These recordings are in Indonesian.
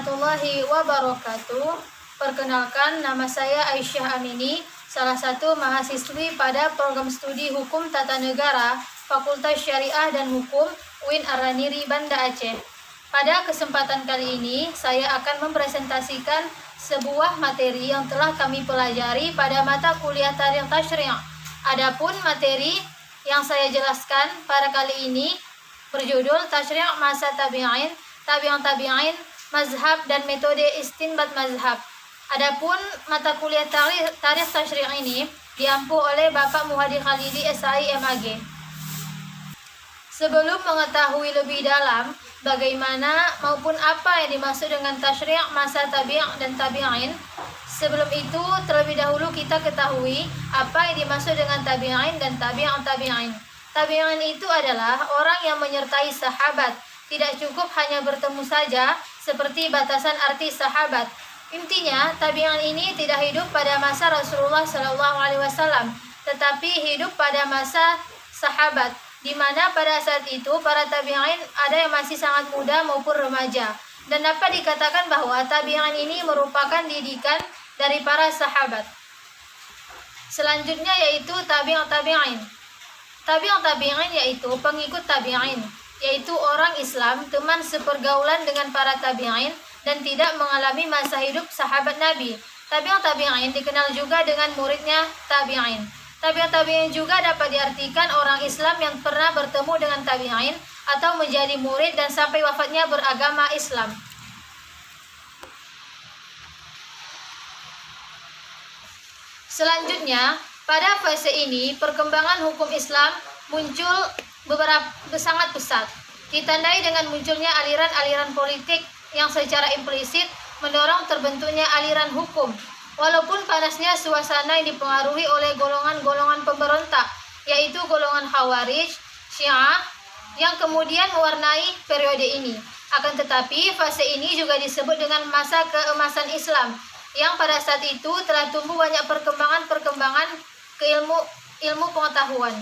warahmatullahi wabarakatuh. Perkenalkan, nama saya Aisyah Amini, salah satu mahasiswi pada program studi Hukum Tata Negara Fakultas Syariah dan Hukum UIN Araniri, Banda Aceh. Pada kesempatan kali ini, saya akan mempresentasikan sebuah materi yang telah kami pelajari pada mata kuliah Tarikh Tasyri'. Adapun materi yang saya jelaskan pada kali ini berjudul Tasyri' Masa Tabi'in, Tabi'in, Mazhab dan Metode Istinbat Mazhab. Adapun mata kuliah Tarikh Tasyri' ini diampu oleh Bapak Muhadi Khalidi SI MAG. Sebelum mengetahui lebih dalam bagaimana maupun apa yang dimaksud dengan tasyri' masa tabi' dan tabi'in, sebelum itu terlebih dahulu kita ketahui apa yang dimaksud dengan tabi'in dan tabi'in. Tabi'in itu adalah orang yang menyertai sahabat, tidak cukup hanya bertemu saja seperti batasan arti sahabat. Intinya, tabi'in ini tidak hidup pada masa Rasulullah SAW, tetapi hidup pada masa sahabat, di mana pada saat itu para tabi'in ada yang masih sangat muda maupun remaja, dan dapat dikatakan bahwa tabi'in ini merupakan didikan dari para sahabat. Selanjutnya yaitu tabi'in. Tabi'in yaitu pengikut tabi'in, yaitu orang Islam teman sepergaulan dengan para tabi'in dan tidak mengalami masa hidup sahabat Nabi. Tabi'in dikenal juga dengan muridnya tabi'in. Tabi'in juga dapat diartikan orang Islam yang pernah bertemu dengan tabi'in atau menjadi murid dan sampai wafatnya beragama Islam. Selanjutnya, pada fase ini perkembangan hukum Islam muncul sangat pesat, ditandai dengan munculnya aliran-aliran politik yang secara implisit mendorong terbentuknya aliran hukum. Walaupun panasnya suasana yang dipengaruhi oleh golongan-golongan pemberontak, yaitu golongan Khawarij, Syiah, yang kemudian mewarnai periode ini. Akan tetapi, fase ini juga disebut dengan masa keemasan Islam, yang pada saat itu telah tumbuh banyak perkembangan ke ilmu pengetahuan.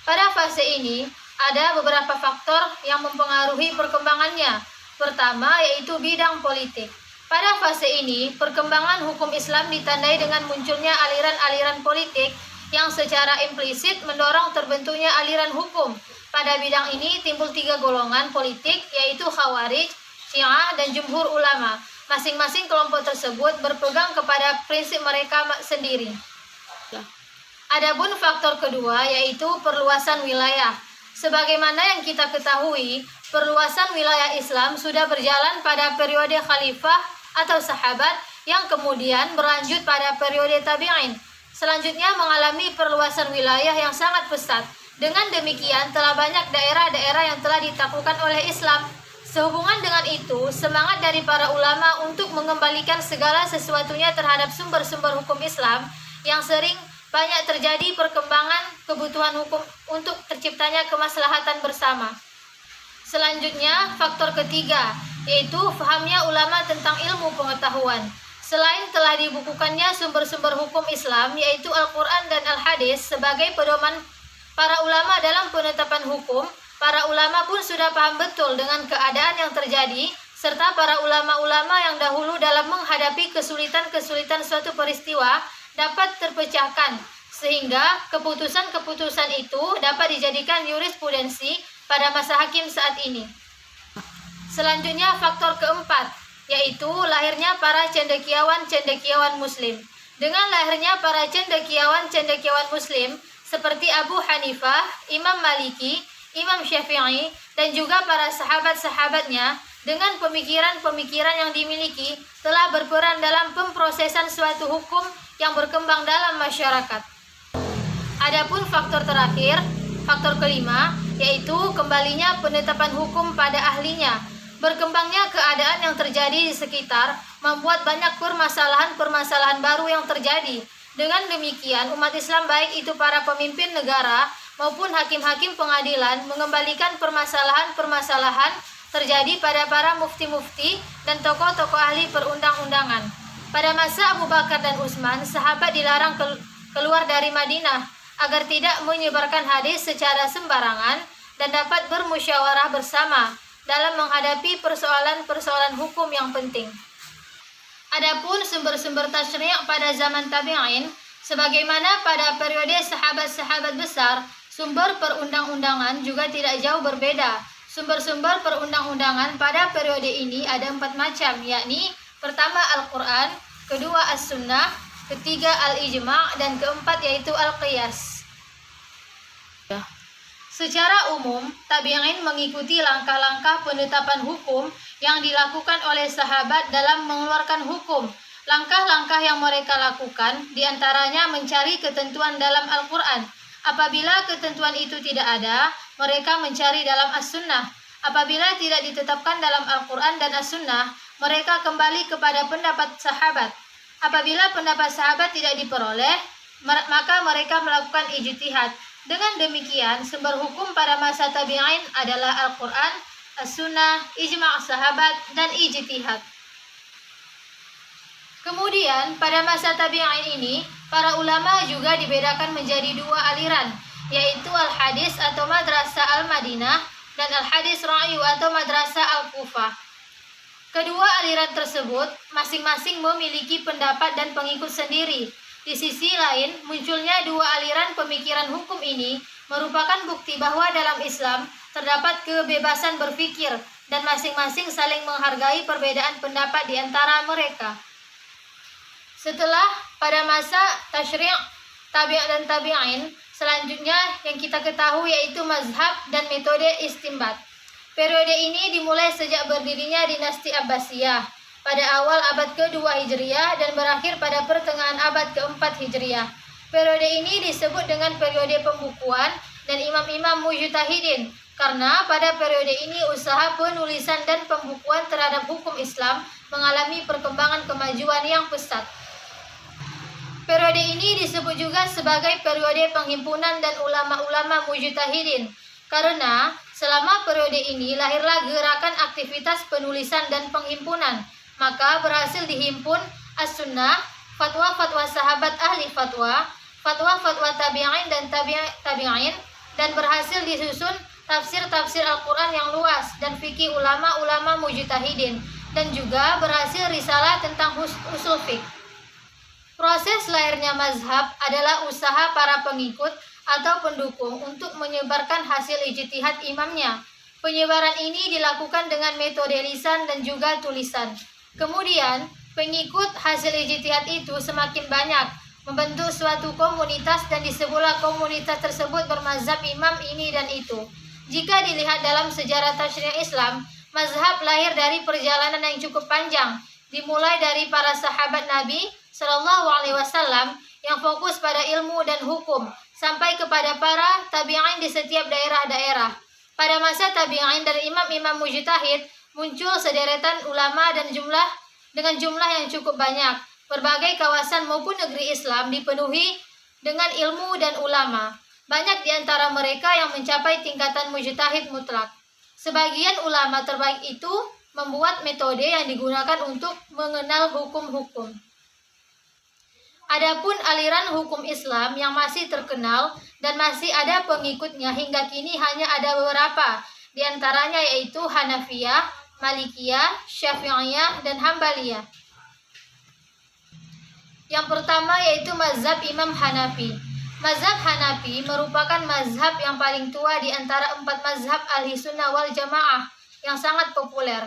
Pada fase ini, ada beberapa faktor yang mempengaruhi perkembangannya. Pertama, yaitu bidang politik. Pada fase ini, perkembangan hukum Islam ditandai dengan munculnya aliran-aliran politik yang secara implisit mendorong terbentuknya aliran hukum. Pada bidang ini timbul 3 golongan politik, yaitu Khawarij, Syiah, dan Jumhur Ulama. Masing-masing kelompok tersebut berpegang kepada prinsip mereka sendiri. Adapun faktor kedua, yaitu perluasan wilayah. Sebagaimana yang kita ketahui, perluasan wilayah Islam sudah berjalan pada periode khalifah atau sahabat yang kemudian berlanjut pada periode tabi'in. Selanjutnya mengalami perluasan wilayah yang sangat pesat. Dengan demikian telah banyak daerah-daerah yang telah ditaklukkan oleh Islam. Sehubungan dengan itu, semangat dari para ulama untuk mengembalikan segala sesuatunya terhadap sumber-sumber hukum Islam yang sering banyak terjadi perkembangan kebutuhan hukum untuk terciptanya kemaslahatan bersama. Selanjutnya, faktor ketiga, yaitu fahamnya ulama tentang ilmu pengetahuan. Selain telah dibukukannya sumber-sumber hukum Islam, yaitu Al-Quran dan Al-Hadis sebagai pedoman para ulama dalam penetapan hukum, para ulama pun sudah paham betul dengan keadaan yang terjadi, serta para ulama-ulama yang dahulu dalam menghadapi kesulitan-kesulitan suatu peristiwa dapat terpecahkan, sehingga keputusan-keputusan itu dapat dijadikan jurisprudensi pada masa hakim saat ini. Selanjutnya faktor keempat, yaitu lahirnya para cendekiawan Muslim. Dengan lahirnya para cendekiawan Muslim seperti Abu Hanifah, Imam Maliki, Imam Syafi'i, dan juga para sahabat-sahabatnya dengan pemikiran-pemikiran yang dimiliki telah berperan dalam pemprosesan suatu hukum yang berkembang dalam masyarakat. Adapun faktor terakhir, faktor kelima, yaitu kembalinya penetapan hukum pada ahlinya. Berkembangnya keadaan yang terjadi di sekitar membuat banyak permasalahan baru yang terjadi. Dengan demikian, umat Islam baik itu para pemimpin negara maupun hakim-hakim pengadilan mengembalikan permasalahan-permasalahan terjadi pada para mufti-mufti dan tokoh-tokoh ahli perundang-undangan. Pada masa Abu Bakar dan Utsman, sahabat dilarang keluar dari Madinah agar tidak menyebarkan hadis secara sembarangan dan dapat bermusyawarah bersama. dalam menghadapi persoalan-persoalan hukum yang penting. Adapun sumber-sumber tasyri' pada zaman tabi'in, sebagaimana pada periode sahabat-sahabat besar, sumber perundang-undangan juga tidak jauh berbeda. Sumber-sumber perundang-undangan pada periode ini ada 4 macam, yakni pertama Al-Quran, kedua As-Sunnah, ketiga Al-Ijma', dan keempat yaitu Al-Qiyas. Secara umum, tabi'in mengikuti langkah-langkah penetapan hukum yang dilakukan oleh sahabat dalam mengeluarkan hukum. Langkah-langkah yang mereka lakukan diantaranya mencari ketentuan dalam Al-Quran. Apabila ketentuan itu tidak ada, mereka mencari dalam As-Sunnah. Apabila tidak ditetapkan dalam Al-Quran dan As-Sunnah, mereka kembali kepada pendapat sahabat. Apabila pendapat sahabat tidak diperoleh, maka mereka melakukan ijtihad. Dengan demikian, sumber hukum pada masa tabi'in adalah Al-Quran, As-Sunnah, Ijma' sahabat, dan ijtihad. Kemudian, pada masa tabi'in ini, para ulama juga dibedakan menjadi 2 aliran, yaitu Al-Hadis atau Madrasah Al-Madinah dan Al-Hadis Ra'yu atau Madrasah Al-Kufah. Kedua aliran tersebut masing-masing memiliki pendapat dan pengikut sendiri. Di sisi lain, munculnya 2 aliran pemikiran hukum ini merupakan bukti bahwa dalam Islam terdapat kebebasan berpikir dan masing-masing saling menghargai perbedaan pendapat di antara mereka. Setelah pada masa tasyri' tabi' dan tabi'in, selanjutnya yang kita ketahui yaitu mazhab dan metode istinbat. Periode ini dimulai sejak berdirinya dinasti Abbasiyah pada awal abad ke-2 Hijriah dan berakhir pada pertengahan abad ke-4 Hijriah. Periode ini disebut dengan periode pembukuan dan imam-imam mujtahidin karena pada periode ini usaha penulisan dan pembukuan terhadap hukum Islam mengalami perkembangan kemajuan yang pesat. Periode ini disebut juga sebagai periode penghimpunan dan ulama-ulama mujtahidin karena selama periode ini lahirlah gerakan aktivitas penulisan dan penghimpunan. Maka berhasil dihimpun As-Sunnah, fatwa-fatwa sahabat ahli fatwa, fatwa-fatwa tabi'in dan tabi'in, dan berhasil disusun tafsir-tafsir Al-Quran yang luas dan fikih ulama-ulama mujtahidin, dan juga berhasil risalah tentang usul fiqh. Proses lahirnya mazhab adalah usaha para pengikut atau pendukung untuk menyebarkan hasil ijtihad imamnya. Penyebaran ini dilakukan dengan metode lisan dan juga tulisan. Kemudian, pengikut hasil ijtihad itu semakin banyak, membentuk suatu komunitas dan disebutlah komunitas tersebut bermazhab imam ini dan itu. Jika dilihat dalam sejarah tasyri' Islam, mazhab lahir dari perjalanan yang cukup panjang, dimulai dari para sahabat Nabi Shallallahu Alaihi Wasallam yang fokus pada ilmu dan hukum, sampai kepada para tabi'in di setiap daerah-daerah. Pada masa tabi'in dan imam-imam mujtahid, muncul sederetan ulama dan dengan jumlah yang cukup banyak. Berbagai kawasan maupun negeri Islam dipenuhi dengan ilmu dan ulama. Banyak di antara mereka yang mencapai tingkatan mujtahid mutlak. Sebagian ulama terbaik itu membuat metode yang digunakan untuk mengenal hukum-hukum. Adapun aliran hukum Islam yang masih terkenal dan masih ada pengikutnya hingga kini hanya ada beberapa, di antaranya yaitu Hanafiyah, Malikiyah, Syafi'iyah, dan Hambaliyah. Yang pertama yaitu mazhab Imam Hanafi. Mazhab Hanafi merupakan mazhab yang paling tua di antara 4 mazhab ahli sunnah wal jamaah yang sangat populer.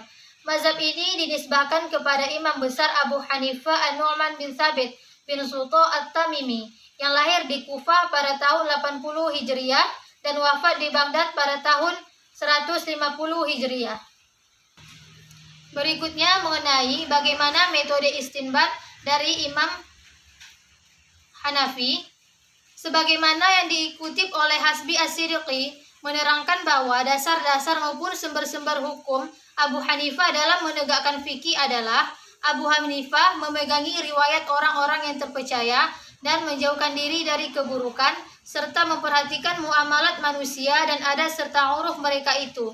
Mazhab ini dinisbahkan kepada imam besar Abu Hanifah An-Nu'man bin Thabit bin Sultan At-Tamimi yang lahir di Kufah pada tahun 80 Hijriah dan wafat di Baghdad pada tahun 150 Hijriah. Berikutnya mengenai bagaimana metode istinbat dari Imam Hanafi. Sebagaimana yang dikutip oleh Hasbi As-Siddiqi menerangkan bahwa dasar-dasar maupun sumber-sumber hukum Abu Hanifah dalam menegakkan fikih adalah Abu Hanifah memegangi riwayat orang-orang yang terpercaya dan menjauhkan diri dari keburukan serta memperhatikan muamalat manusia dan adat serta uruf mereka itu.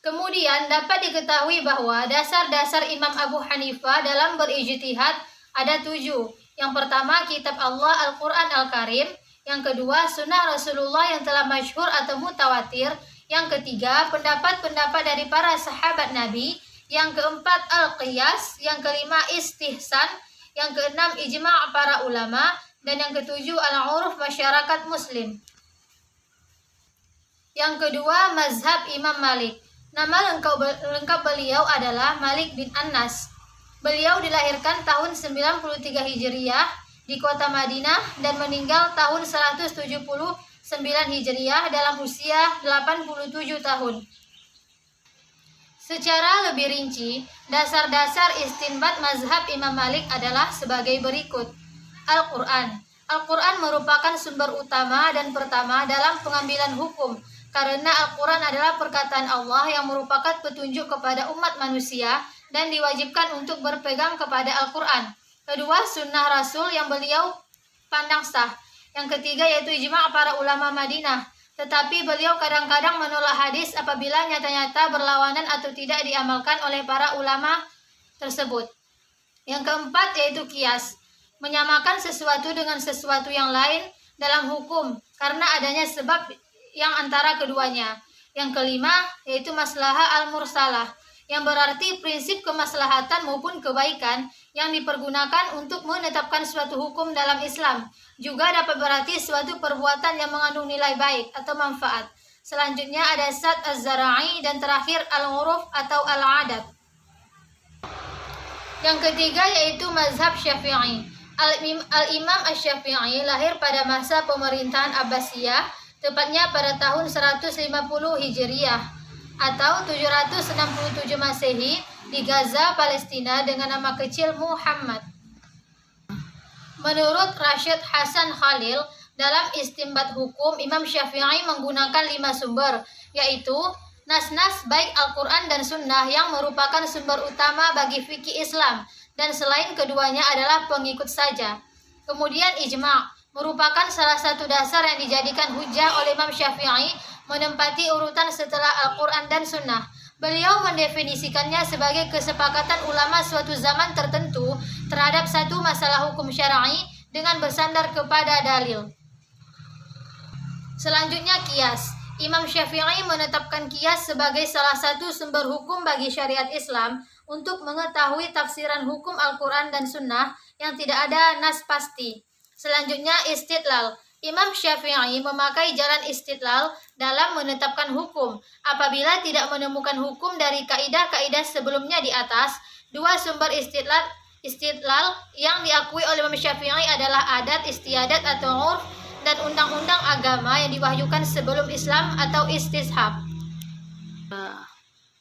Kemudian dapat diketahui bahwa dasar-dasar Imam Abu Hanifah dalam berijtihad ada 7. Yang pertama, kitab Allah Al-Quran Al-Karim. Yang kedua, sunnah Rasulullah yang telah masyhur atau mutawatir. Yang ketiga, pendapat-pendapat dari para sahabat Nabi. Yang keempat, al-qiyas. Yang kelima, istihsan. Yang keenam, ijma' para ulama. Dan yang ketujuh, al-uruf masyarakat muslim. Yang kedua, mazhab Imam Malik. Nama lengkap beliau adalah Malik bin Anas. Beliau dilahirkan tahun 93 Hijriah di kota Madinah dan meninggal tahun 179 Hijriah dalam usia 87 tahun. Secara lebih rinci, dasar-dasar istinbat mazhab Imam Malik adalah sebagai berikut. Al-Quran. Al-Quran merupakan sumber utama dan pertama dalam pengambilan hukum, karena Al-Quran adalah perkataan Allah yang merupakan petunjuk kepada umat manusia dan diwajibkan untuk berpegang kepada Al-Quran. Kedua, sunnah Rasul yang beliau pandang sah. Yang ketiga yaitu ijma' para ulama Madinah. Tetapi beliau kadang-kadang menolak hadis apabila nyata-nyata berlawanan atau tidak diamalkan oleh para ulama tersebut. Yang keempat yaitu qiyas. Menyamakan sesuatu dengan sesuatu yang lain dalam hukum karena adanya sebab yang antara keduanya. Yang kelima yaitu maslahah al-mursalah, yang berarti prinsip kemaslahatan maupun kebaikan yang dipergunakan untuk menetapkan suatu hukum dalam Islam. Juga dapat berarti suatu perbuatan yang mengandung nilai baik atau manfaat. Selanjutnya ada Sad az-Zara'i dan terakhir al-uruf atau al-adat. Yang ketiga yaitu mazhab Syafi'i. Al-Imam Asy-Syafi'i lahir pada masa pemerintahan Abbasiyah, tepatnya pada tahun 150 Hijriah atau 767 Masehi di Gaza, Palestina dengan nama kecil Muhammad. Menurut Rashid Hasan Khalil, dalam istinbat hukum, Imam Syafi'i menggunakan 5 sumber, yaitu nas-nas baik Al-Quran dan Sunnah yang merupakan sumber utama bagi fikih Islam, dan selain keduanya adalah pengikut saja. Kemudian ijma' merupakan salah satu dasar yang dijadikan hujah oleh Imam Syafi'i, menempati urutan setelah Al-Quran dan Sunnah. Beliau mendefinisikannya sebagai kesepakatan ulama suatu zaman tertentu terhadap satu masalah hukum syar'i dengan bersandar kepada dalil. Selanjutnya qiyas. Imam Syafi'i menetapkan qiyas sebagai salah satu sumber hukum bagi syariat Islam untuk mengetahui tafsiran hukum Al-Quran dan Sunnah yang tidak ada nas pasti. Selanjutnya istidlal. Imam Syafi'i memakai jalan istidlal dalam menetapkan hukum. Apabila tidak menemukan hukum dari kaidah-kaidah sebelumnya di atas, dua sumber istidlal yang diakui oleh Imam Syafi'i adalah adat istiadat atau urf dan undang-undang agama yang diwahyukan sebelum Islam atau istishab.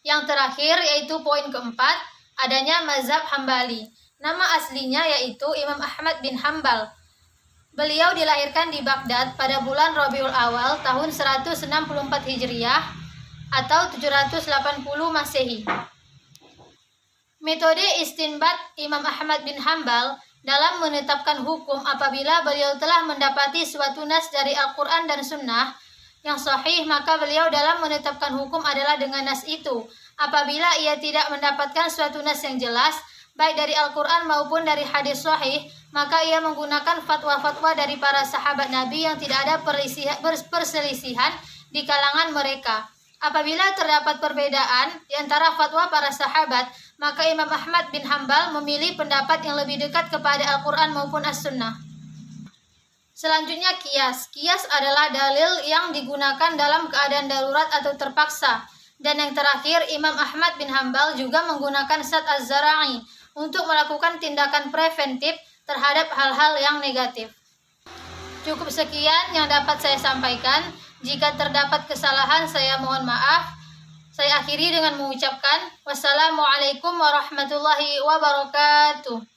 Yang terakhir yaitu poin keempat, adanya mazhab Hambali. Nama aslinya yaitu Imam Ahmad bin Hambal. Beliau dilahirkan di Baghdad pada bulan Rabiul Awal tahun 164 Hijriah atau 780 Masehi. Metode istinbat Imam Ahmad bin Hambal dalam menetapkan hukum apabila beliau telah mendapati suatu nas dari Al-Quran dan Sunnah yang sahih, maka beliau dalam menetapkan hukum adalah dengan nas itu. Apabila ia tidak mendapatkan suatu nas yang jelas, baik dari Al-Quran maupun dari hadis sahih, maka ia menggunakan fatwa-fatwa dari para sahabat Nabi yang tidak ada perselisihan di kalangan mereka. Apabila terdapat perbedaan di antara fatwa para sahabat, maka Imam Ahmad bin Hambal memilih pendapat yang lebih dekat kepada Al-Quran maupun As-Sunnah. Selanjutnya qiyas. Qiyas adalah dalil yang digunakan dalam keadaan darurat atau terpaksa. Dan yang terakhir, Imam Ahmad bin Hambal juga menggunakan Sad az-Zara'i untuk melakukan tindakan preventif terhadap hal-hal yang negatif. Cukup sekian yang dapat saya sampaikan. Jika terdapat kesalahan, saya mohon maaf. Saya akhiri dengan mengucapkan wassalamualaikum warahmatullahi wabarakatuh.